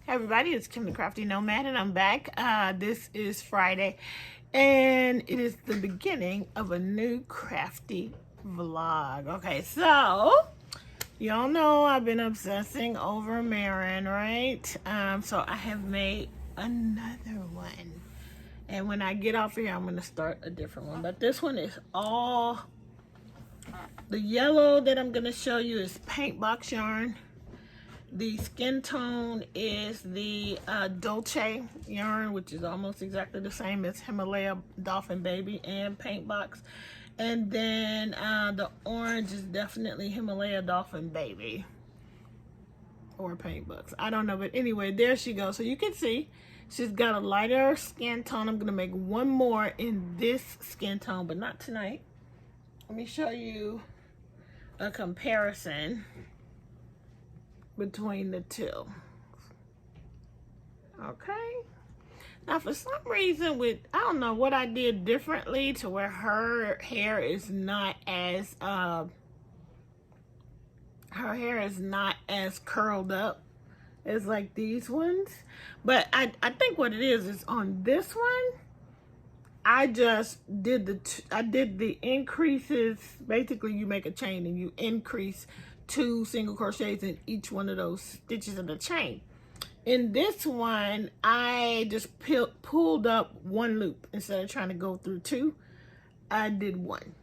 Hey everybody, it's Kim the Crafty Nomad and I'm back. This is Friday and it is the beginning of a new crafty vlog. Okay, so y'all know I've been obsessing over Marin, right? So I have made another one. And when I get off here, I'm going to start a different one. But this one is all, the yellow that I'm going to show you is paint box yarn. The skin tone is the Dolce yarn, which is almost exactly the same as Himalaya Dolphin Baby and Paint Box. And then the orange is definitely Himalaya Dolphin Baby or Paint Box. I don't know, but anyway, there she goes. So you can see she's got a lighter skin tone. I'm going to make one more in this skin tone, but not tonight. Let me show you a comparison between the two. Okay, now for some reason, with I don't know what I did differently to where her hair is not as curled up as like these ones, but I think what it is on this one I just did the increases. Basically you make a chain and you increase 2 single crochets in each one of those stitches of the chain. In this one, I just pulled up 1 loop instead of trying to go through 2. I did 1,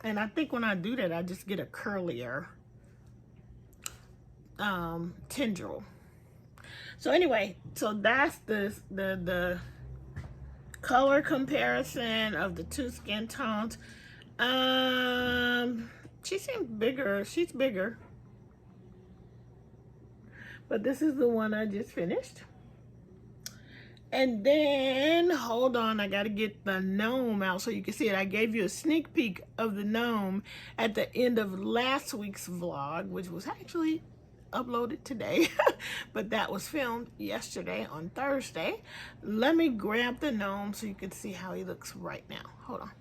and I think when I do that, I just get a curlier tendril. So anyway, so that's the color comparison of the 2 skin tones. She seems bigger. She's bigger. But this is the one I just finished. And then, hold on, I got to get the gnome out so you can see it. I gave you a sneak peek of the gnome at the end of last week's vlog, which was actually uploaded today. But that was filmed yesterday on Thursday. Let me grab the gnome so you can see how he looks right now. Hold on.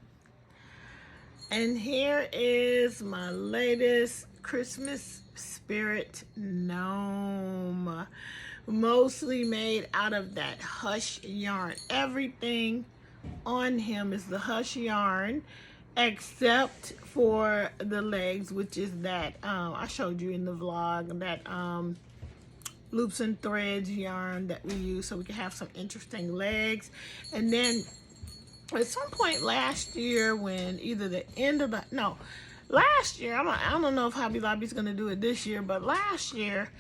And here is my latest Christmas spirit gnome, mostly made out of that Hush yarn. Everything on him is the Hush yarn except for the legs, which is that I showed you in the vlog, that loops and threads yarn that we use so we can have some interesting legs. And then at some point last year, when either the end of the last year, I don't know if Hobby Lobby's going to do it this year, but last year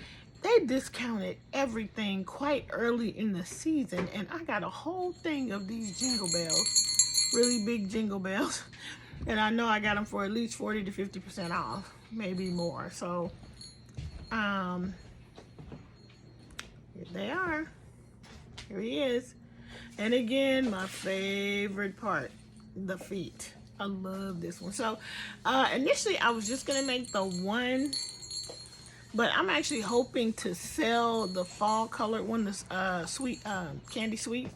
they discounted everything quite early in the season, and I got a whole thing of these jingle bells, really big jingle bells, and I know I got them for at least 40 to 50% off, maybe more. So here they are. Here he is. And again, my favorite part, the feet. I love this one. So initially I was just gonna make the one, but I'm actually hoping to sell the fall colored one, this sweet Candy Sweet.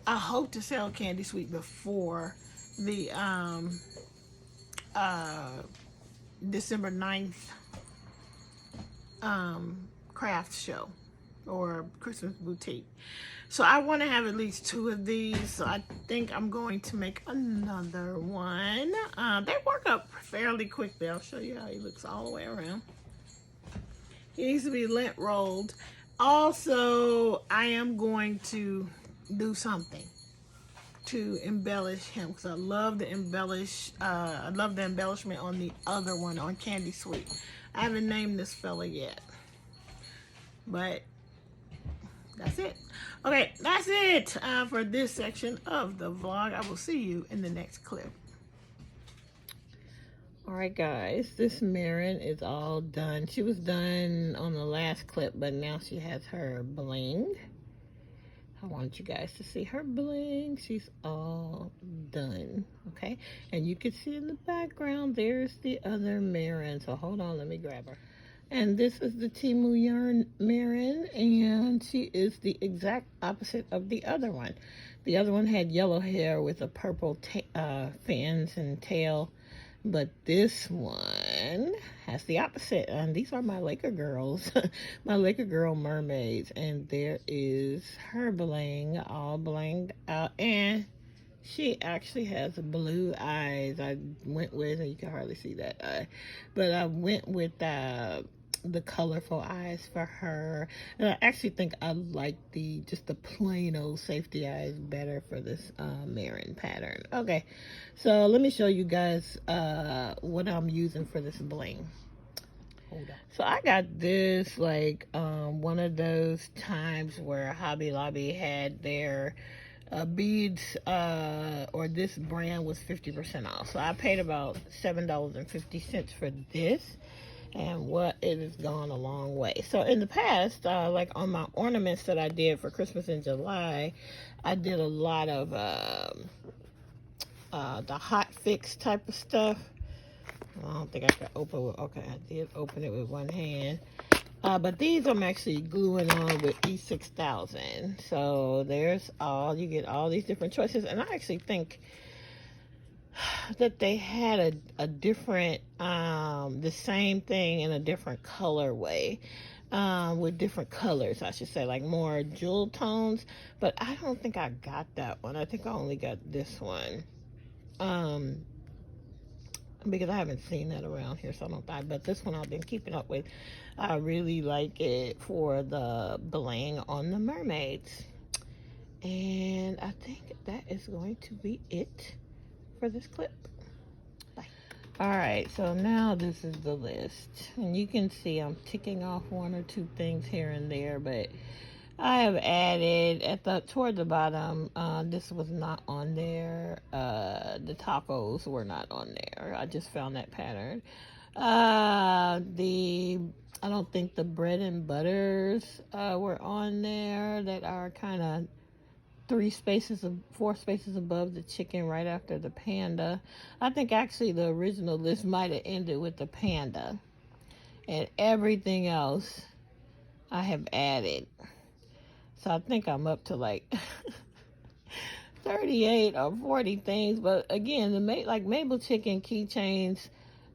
I hope to sell Candy Sweet before the December 9th craft show or Christmas boutique. So I want to have at least 2 of these. So I think I'm going to make another one. They work up fairly quickly. I'll show you how he looks all the way around. He needs to be lint rolled. Also, I am going to do something to embellish him because I love the embellishment on the other one, on Candy Sweet. I haven't named this fella yet, but that's it. Okay, that's it for this section of the vlog. I will see you in the next clip. Alright guys, this Marin is all done. She was done on the last clip, but now she has her bling. I want you guys to see her bling. She's all done. Okay, and you can see in the background, there's the other Marin. So hold on, let me grab her. And this is the Timu yarn Marin, and she is the exact opposite of the other one. The other one had yellow hair with a purple fins and tail, but this one one has the opposite. And these are my Laker girls, my Laker girl mermaids. And there is her bling, all blinged out. And she actually has blue eyes. I went with, and you can hardly see that eye, but I went with the colorful eyes for her. And I actually think I like the plain old safety eyes better for this Marin pattern. Okay, so let me show you guys what I'm using for this bling. Hold on. So I got this like one of those times where Hobby Lobby had their beads, or this brand was 50% off. So I paid about $7.50 for this, and what it has gone a long way. So in the past, like on my ornaments that I did for Christmas in July, I did a lot of the hot fix type of stuff. I don't think I could open it. Okay, I did open it with one hand. But these I'm actually gluing on with E6000. So there's you get all these different choices. And I actually think that they had a different, the same thing in a different colorway. With different colors, I should say, like more jewel tones. But I don't think I got that one. I think I only got this one. Because I haven't seen that around here, so I don't think. But this one I've been keeping up with. I really like it for the bling on the mermaids. And I think that is going to be it for this clip. Bye. Alright, so now this is the list. And you can see I'm ticking off one or two things here and there, but I have added toward the bottom, this was not on there. The tacos were not on there. I just found that pattern. I don't think the bread and butters were on there, that are kind of 4 spaces above the chicken right after the panda. I think actually the original list might have ended with the panda. And everything else I have added. So I think I'm up to like 38 or 40 things. But again, like maple chicken keychains,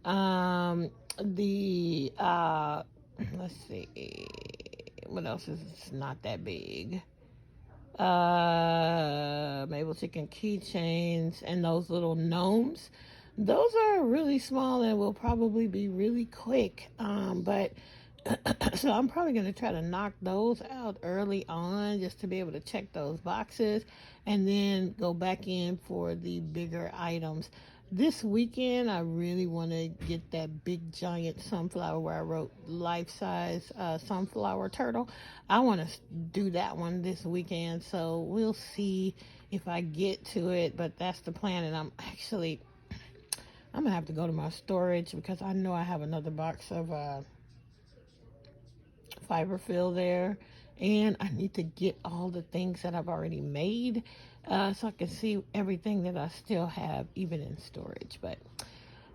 the let's see, what else is not that big? Maple chicken keychains and those little gnomes. Those are really small and will probably be really quick. But so I'm probably going to try to knock those out early on, just to be able to check those boxes and then go back in for the bigger items. This weekend, I really want to get that big giant sunflower where I wrote life-size sunflower turtle. I want to do that one this weekend, so we'll see if I get to it, but that's the plan. And I'm going to have to go to my storage because I know I have another box of fiber fill there, and I need to get all the things that I've already made, so I can see everything that I still have even in storage. But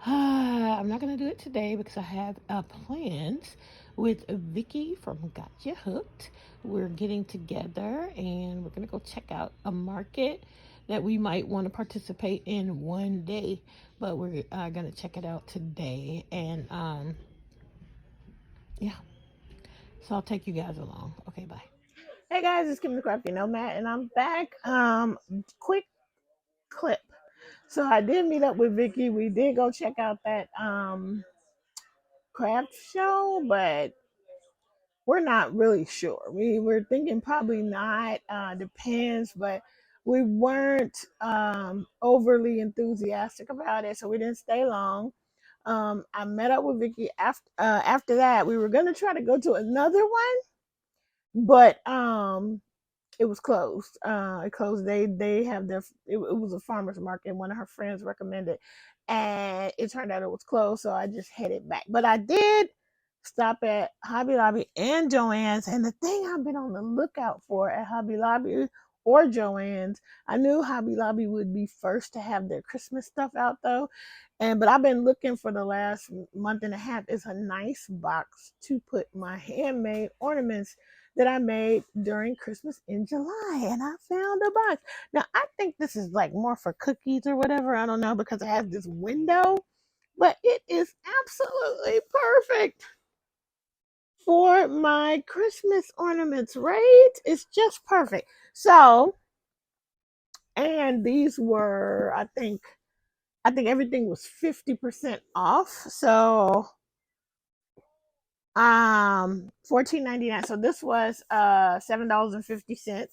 I'm not going to do it today because I have plans with Vicky from Gotcha Hooked. We're getting together and we're going to go check out a market that we might want to participate in one day, but we're going to check it out today. And yeah, so I'll take you guys along. Okay, bye. Hey guys, it's Kim the Crafty Nomad, and I'm back. Quick clip. So I did meet up with Vicky. We did go check out that craft show, but we're not really sure. We were thinking probably not. Depends, but we weren't overly enthusiastic about it, so we didn't stay long. I met up with Vicky after that. We were gonna try to go to another one, but it was closed. It closed. They have it was a farmer's market. One of her friends recommended, and it turned out it was closed. So I just headed back. But I did stop at Hobby Lobby and Joann's. And the thing I've been on the lookout for at Hobby Lobby or Joann's, I knew Hobby Lobby would be first to have their Christmas stuff out though. But I've been looking for the last month and a half. Is a nice box to put my handmade ornaments that I made during Christmas in July, and I found a box. Now I think this is like more for cookies or whatever. I don't know, because it has this window but it is absolutely perfect for my Christmas ornaments, right? It's just perfect. So, and these were, I think everything was 50% off. So, 14.99. So this was $7.50,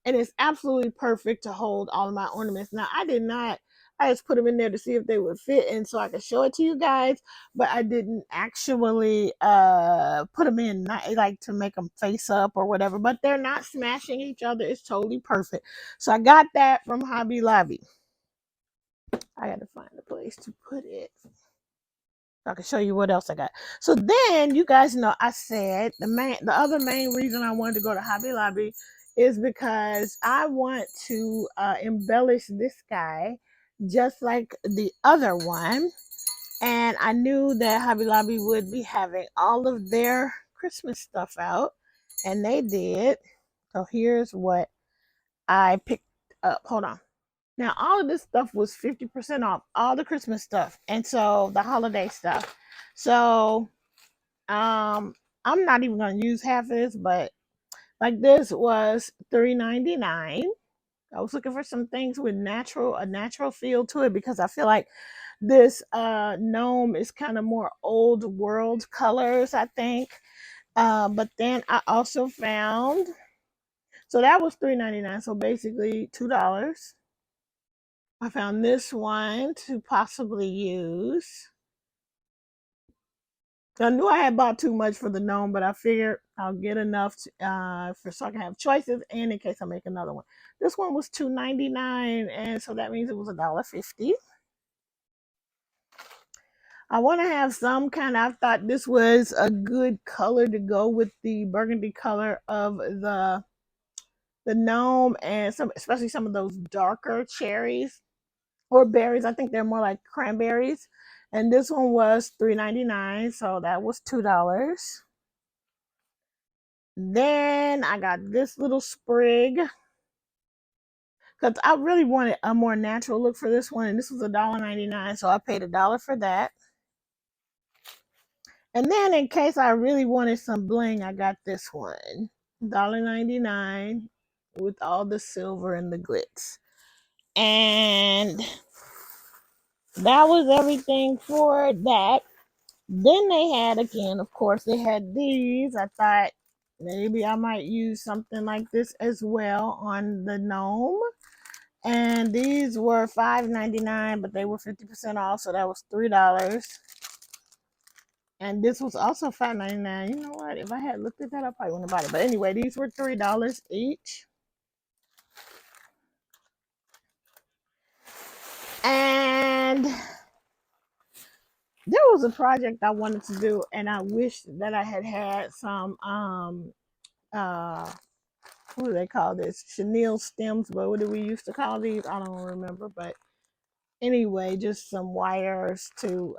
and it's absolutely perfect to hold all of my ornaments. Now I did not, I just put them in there to see if they would fit and so I could show it to you guys, but I didn't actually put them in, not like to make them face up or whatever, but they're not smashing each other. It's totally perfect. So I got that from Hobby Lobby. I got to find a place to put it. I can show you what else I got. So then you guys know I said the other main reason I wanted to go to Hobby Lobby is because I want to embellish this guy just like the other one. And I knew that Hobby Lobby would be having all of their Christmas stuff out. And they did. So here's what I picked up. Hold on. Now, all of this stuff was 50% off, all the Christmas stuff, and so the holiday stuff. So, I'm not even gonna use half of this, but like this was $3.99. I was looking for some things with a natural feel to it because I feel like this gnome is kind of more old world colors, I think. But then I also found, so that was $3.99. So basically $2. I found this one to possibly use. I knew I had bought too much for the gnome, but I figured I'll get enough for so I can have choices and in case I make another one. This one was $2.99, and so that means it was $1.50. I want to have some kind of, I thought this was a good color to go with the burgundy color of the gnome and some, especially some of those darker cherries or berries. I think they're more like cranberries. And this one was $3.99, so that was $2. Then I got this little sprig because I really wanted a more natural look for this one, and this was $1.99, so I paid $1 for that. And then in case I really wanted some bling, I got this one, $1.99 with all the silver and the glitz. And that was everything for that. Then they had, again, of course, they had these. I thought maybe I might use something like this as well on the gnome. And these were $5.99, but they were 50% off, so that was $3. And this was also $5.99. You know what? If I had looked at that, I probably wouldn't have bought it. But anyway, these were $3 each. And there was a project I wanted to do, and I wish that I had some uh what do they call this? Chenille stems, but what do we used to call these? I don't remember, but anyway, just some wires to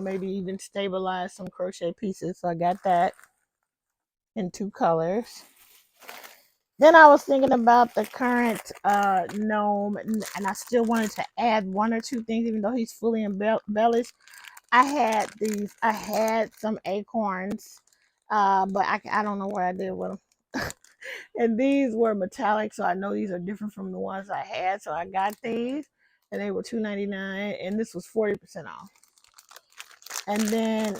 maybe even stabilize some crochet pieces. So I got that in 2 colors. Then I was thinking about the current gnome, and I still wanted to add 1 or 2 things, even though he's fully embellished. I had some acorns, but I don't know what I did with them. And these were metallic, so I know these are different from the ones I had. So I got these, and they were $2.99, and this was 40% off. And then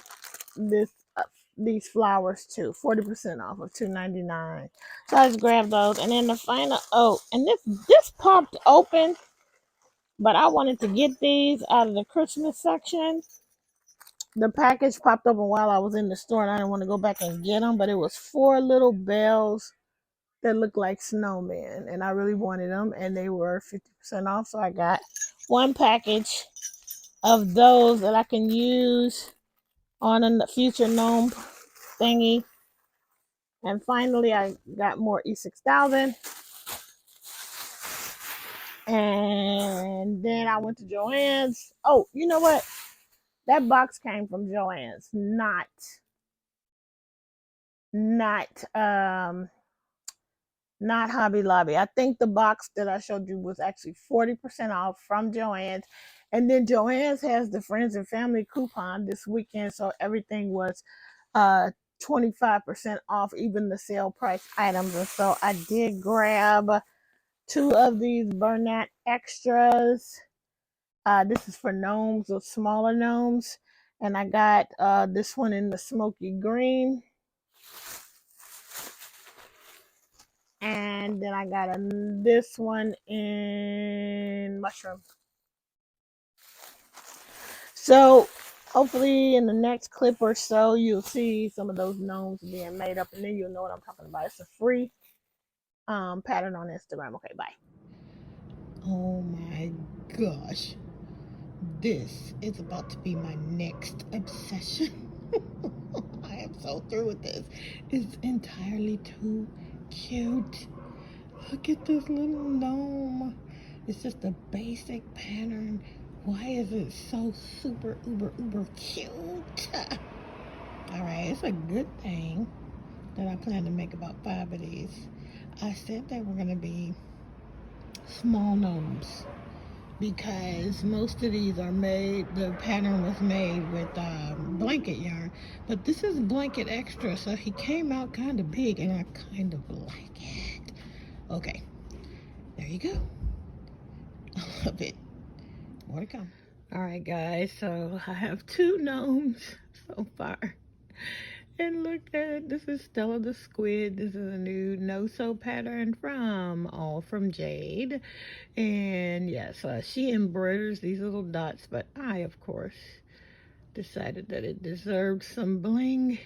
this these flowers too, 40% off of $2.99. So I just grabbed those, and then the final. Oh, and this popped open, but I wanted to get these out of the Christmas section. The package popped open while I was in the store, and I didn't want to go back and get them. But it was 4 little bells that looked like snowmen, and I really wanted them, and they were 50% off. So I got 1 package of those that I can use on a future gnome thingy. And finally, I got more E6000. And then I went to Joann's. Oh, you know what? That box came from Joann's, not Hobby Lobby. I think the box that I showed you was actually 40% off from Joann's. And then Joann's has the friends and family coupon this weekend, so everything was uh 25% off, even the sale price items. And so I did grab two of these Bernat extras. This is for gnomes or smaller gnomes. And I got this one in the smoky green. And then I got this one in mushroom. So hopefully in the next clip or so, you'll see some of those gnomes being made up, and then you'll know what I'm talking about. It's a free pattern on Instagram. Okay, bye. Oh my gosh. This is about to be my next obsession. I am so through with this. It's entirely too cute. Look at this little gnome. It's just a basic pattern. Why is it so super uber cute? Alright, it's a good thing that I plan to make about 5 of these. I said they were going to be small gnomes because most of these are made, the pattern was made with blanket yarn, but this is blanket extra, so he came out kind of big and I kind of like it. Okay, there you go. I love it. More to come. All right, guys, so I have 2 gnomes so far. And look at, this is Stella the Squid. This is a new no-sew pattern from All From Jade. And yes, she embroiders these little dots, but I, of course, decided that it deserved some bling.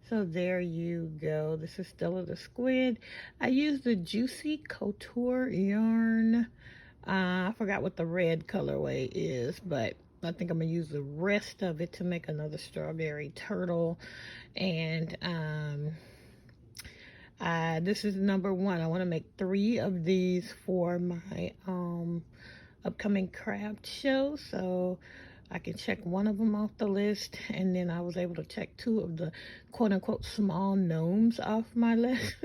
So there you go. This is Stella the Squid. I used the Juicy Couture yarn. I forgot what the red colorway is, but I think I'm going to use the rest of it to make another strawberry turtle. And this is number 1. I want to make 3 of these for my upcoming craft show, so I can check one of them off the list, and then I was able to check 2 of the quote-unquote small gnomes off my list.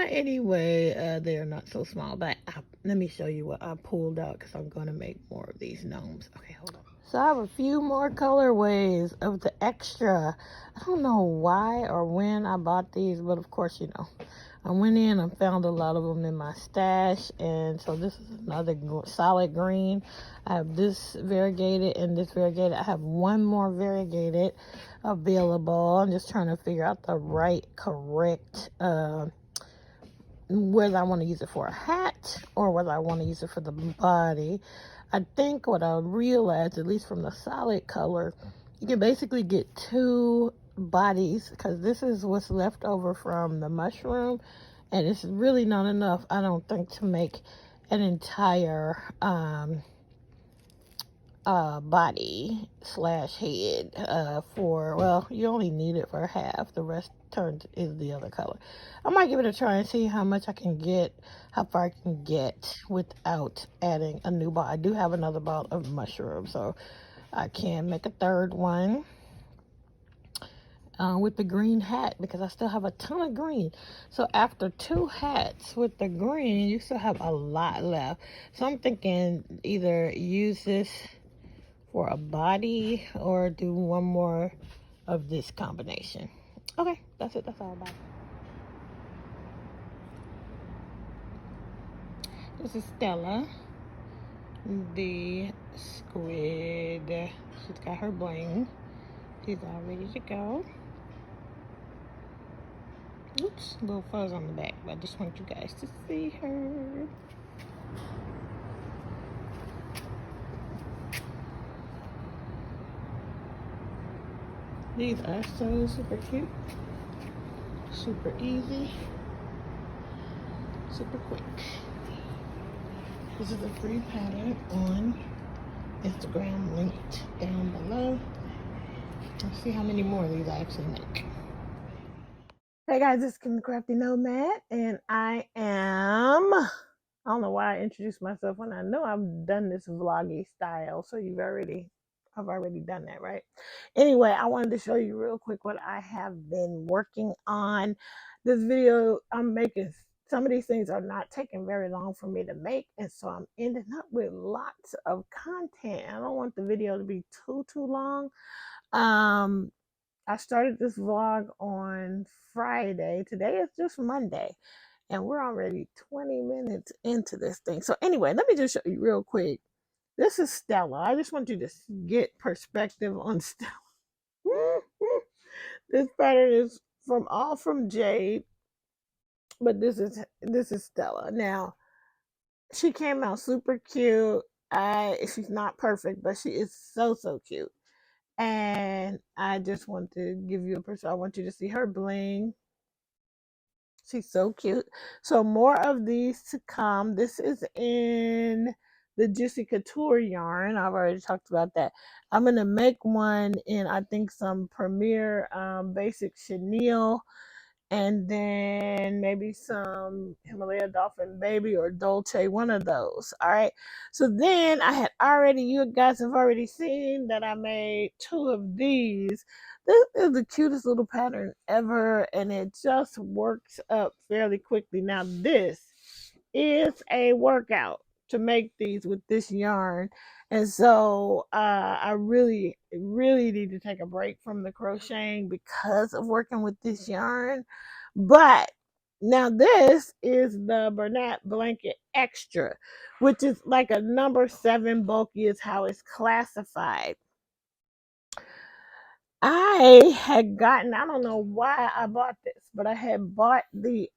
Anyway, they're not so small, but let me show you what I pulled out because I'm going to make more of these gnomes. Okay, hold on. So I have a few more colorways of the extra. I don't know why or when I bought these, but of course, you know, I went in and found a lot of them in my stash. And so this is another solid green. I have this variegated and this variegated. I have one more variegated available. I'm just trying to figure out the right, correct, whether I want to use it for a hat or whether I want to use it for the body. I think what I realized, at least from the solid color, you can basically get 2 bodies, because this is what's left over from the mushroom, and it's really not enough, I don't think, to make an entire body slash head for, well, you only need it for half, the rest turns is the other color. I might give it a try and see how much I can get, how far I can get without adding a new ball. I do have another ball of mushrooms, so I can make a 3rd one with the green hat, because I still have a ton of green. So after 2 hats with the green, you still have a lot left. So I'm thinking either use this for a body or do one more of this combination. Okay, that's it. That's all about it. This is Stella, the squid. She's got her bling. She's all ready to go. Oops, a little fuzz on the back, but I just want you guys to see her. These are so super cute, super easy, super quick. This is a free pattern on Instagram, linked down below. Let's see how many more of these I actually make. Hey guys, it's the Crafty Nomad, and I don't know why I introduced myself when I know I've done this vloggy style, so I've already done that, right? Anyway, I wanted to show you real quick what I have been working on. This video I'm making some of these things are not taking very long for me to make, and so I'm ending up with lots of content. I don't want the video to be too long. um I started this vlog on Friday. Today is just Monday, and we're already 20 minutes into this thing. So anyway, let me just show you real quick. This is Stella. I just want you to get perspective on Stella. This pattern is from Jade, but this is Stella. Now, she came out super cute. She's not perfect, but she is so cute. And I just want to give you a person. I want you to see her bling. She's so cute. So more of these to come. This is in the Juicy Couture yarn. I've already talked about that. I'm gonna make one in, I think, some Premier basic chenille, and then maybe some Himalaya Dolphin Baby or Dolce, one of those. All right. So then you guys have already seen that I made two of these. This is the cutest little pattern ever, and it just works up fairly quickly. Now, this is a workout to make these with this yarn. And so I really need to take a break from the crocheting because of working with this yarn. But now this is the Bernat Blanket Extra, which is like a number 7 bulky is how it's classified. I had gotten, I don't know why I bought this, but I had bought the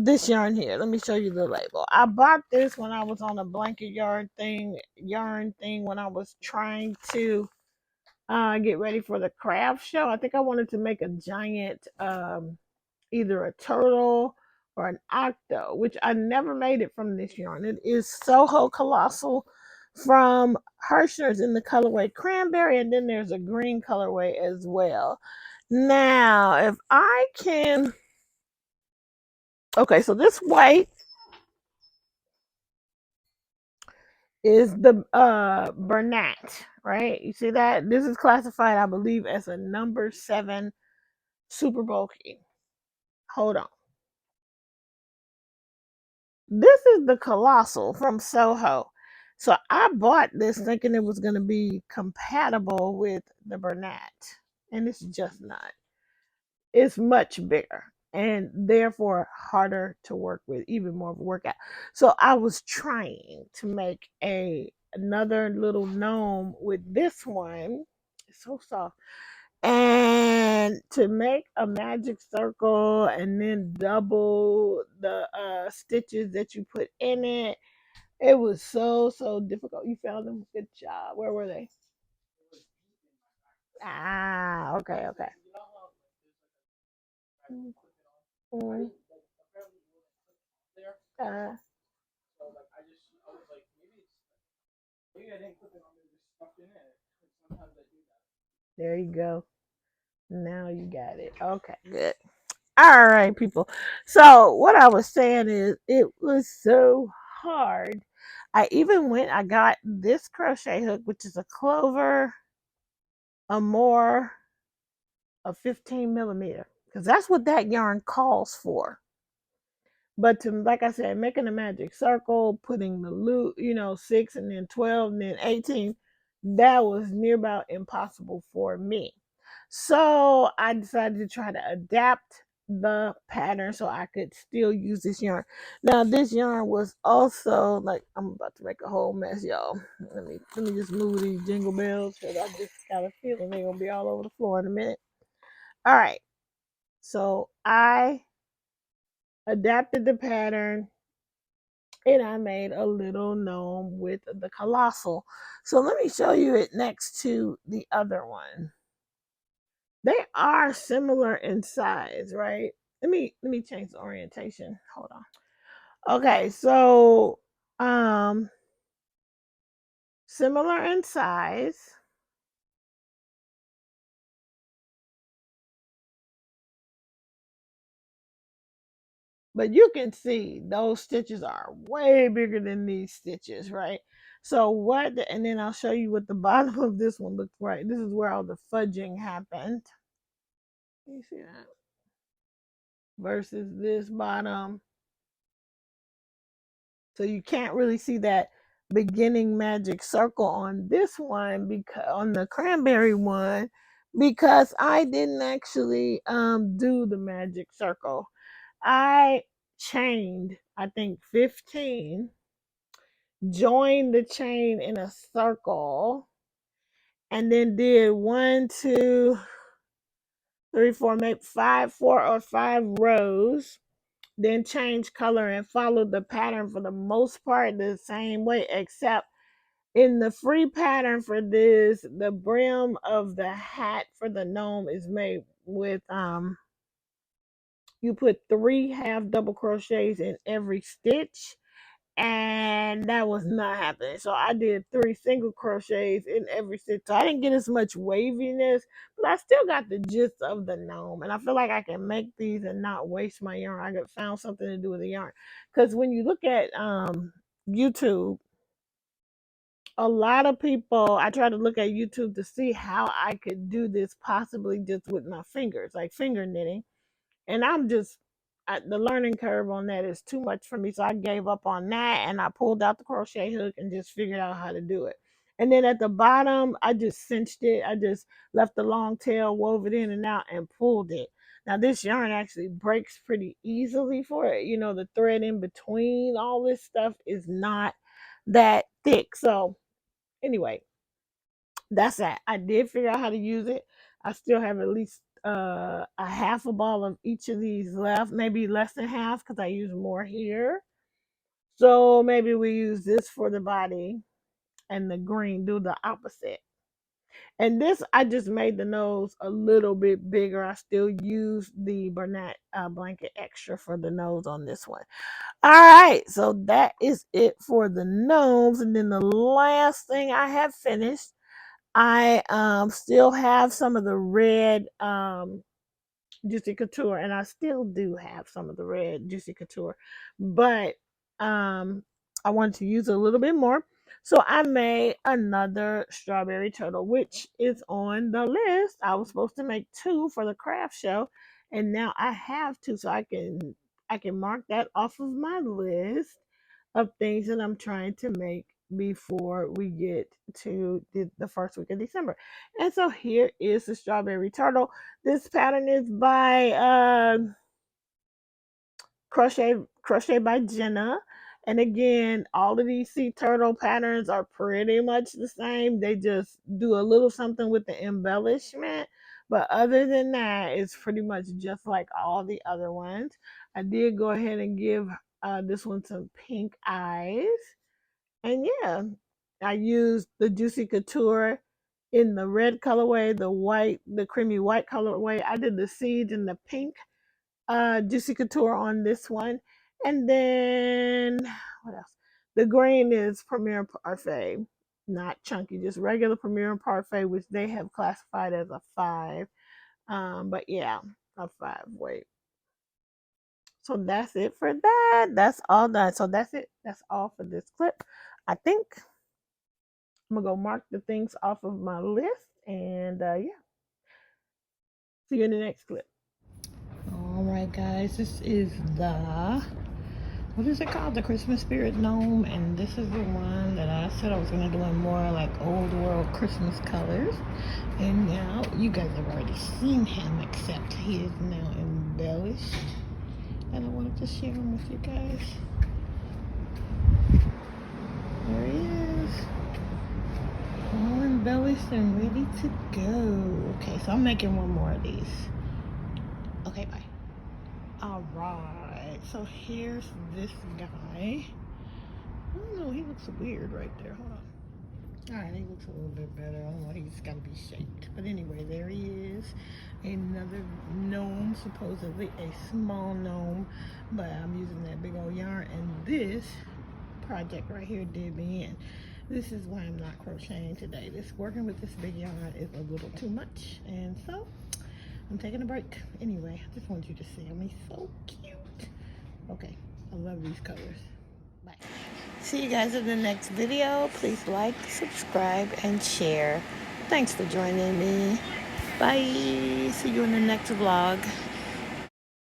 this yarn here. Let me show you the label. I bought this when I was on a blanket yarn thing when I was trying to get ready for the craft show. I think I wanted to make a giant either a turtle or an octo, which I never made it from this yarn. It is Soho Colossal from Hirschner's in the colorway cranberry, and then there's a green colorway as well. Now, if I can, okay, so this white is the Bernat, right? You see that? This is classified, I believe, as a number 7 super bulky. Hold on. This is the Colossal from Soho. So I bought this thinking it was going to be compatible with the Bernat, and it's just not. It's much bigger and therefore harder to work with, even more of a workout. So I was trying to make another little gnome with this one. It's so soft. And to make a magic circle and then double the stitches that you put in it, it was so difficult. You found them. Good job. Where were they? Ah, okay. Mm, uh, there you go. Now you got it. Okay, good. All right, people. So what I was saying is it was so hard. I got this crochet hook, which is a Clover Amore of 15 millimeter, because that's what that yarn calls for. But to, like I said, making a magic circle, putting the loop, 6 and then 12 and then 18, that was near about impossible for me. So I decided to try to adapt the pattern so I could still use this yarn. Now this yarn was also like, I'm about to make a whole mess, y'all. Let me just move these jingle bells because I just got a feeling they're gonna be all over the floor in a minute. All right. So I adapted the pattern and I made a little gnome with the Colossal. So let me show you it next to the other one. They are similar in size, right? Let me change the orientation. Hold on. Okay, so similar in size. But you can see those stitches are way bigger than these stitches, right? So and then I'll show you what the bottom of this one looks like. This is where all the fudging happened. You see that? versus this bottom. So you can't really see that beginning magic circle on this one, because on the cranberry one, because I didn't actually do the magic circle. I chained, I think 15, joined the chain in a circle, and then did 1, 2, 3, 4, maybe 5, 4 or 5 rows, then change color and follow the pattern for the most part the same way, except in the free pattern for this, the brim of the hat for the gnome is made with you put 3 half double crochets in every stitch, and that was not happening. So I did 3 single crochets in every stitch. So I didn't get as much waviness, but I still got the gist of the gnome. And I feel like I can make these and not waste my yarn. I got found something to do with the yarn. Because when you look at YouTube, a lot of people, I try to look at YouTube to see how I could do this possibly just with my fingers, like finger knitting. And I'm just, the learning curve on that is too much for me. So I gave up on that, and I pulled out the crochet hook and just figured out how to do it. And then at the bottom, I just cinched it. I just left the long tail, wove it in and out, and pulled it. Now this yarn actually breaks pretty easily for it. You know, the thread in between all this stuff is not that thick. So anyway, that's that. I did figure out how to use it. I still have at least a half a ball of each of these left, maybe less than half because I use more here. So maybe we use this for the body and the green, do the opposite. And this, I just made the nose a little bit bigger. I still use the Bernat blanket extra for the nose on this one. All right, so that is it for the gnomes. And then the last thing I have finished, I still have some of the red Juicy Couture, and I still do have some of the red Juicy Couture, but I wanted to use a little bit more. So I made another strawberry turtle, which is on the list. I was supposed to make 2 for the craft show, and now I have 2, so I can mark that off of my list of things that I'm trying to make before we get to the first week of December. And so here is the strawberry turtle. This pattern is by Crochet by Jenna. And again, all of these sea turtle patterns are pretty much the same. They just do a little something with the embellishment. But other than that, it's pretty much just like all the other ones. I did go ahead and give this one some pink eyes. And yeah, I used the Juicy Couture in the red colorway, the creamy white colorway. I did the seeds in the pink Juicy Couture on this one. And then what else? The green is Premier Parfait, not chunky, just regular Premier Parfait, which they have classified as a 5. But yeah, a 5. Wait. So that's it for that. That's all done. So that's it. That's all for this clip. I think I'm gonna go mark the things off of my list, and yeah, see you in the next clip. All right, guys, this is the, what is it called? The Christmas Spirit Gnome, and this is the one that I said I was gonna do in more like old world Christmas colors. And now you guys have already seen him, except he is now embellished, and I wanted to share him with you guys. There he is, all embellished and ready to go. Okay, so I'm making one more of these. Okay, bye. All right, so here's this guy. I don't know, he looks weird right there. Hold on. All right, he looks a little bit better. I don't know, he's got to be shaped. But anyway, there he is. Another gnome, supposedly a small gnome, but I'm using that big old yarn. And this project right here did me in. This is why I'm not crocheting today. Working with this big yarn is a little too much, and so I'm taking a break. Anyway, I just want you to see him. He's so cute. Okay, I love these colors. Bye. See you guys in the next video. Please like, subscribe, and share. Thanks for joining me. Bye. See you in the next vlog.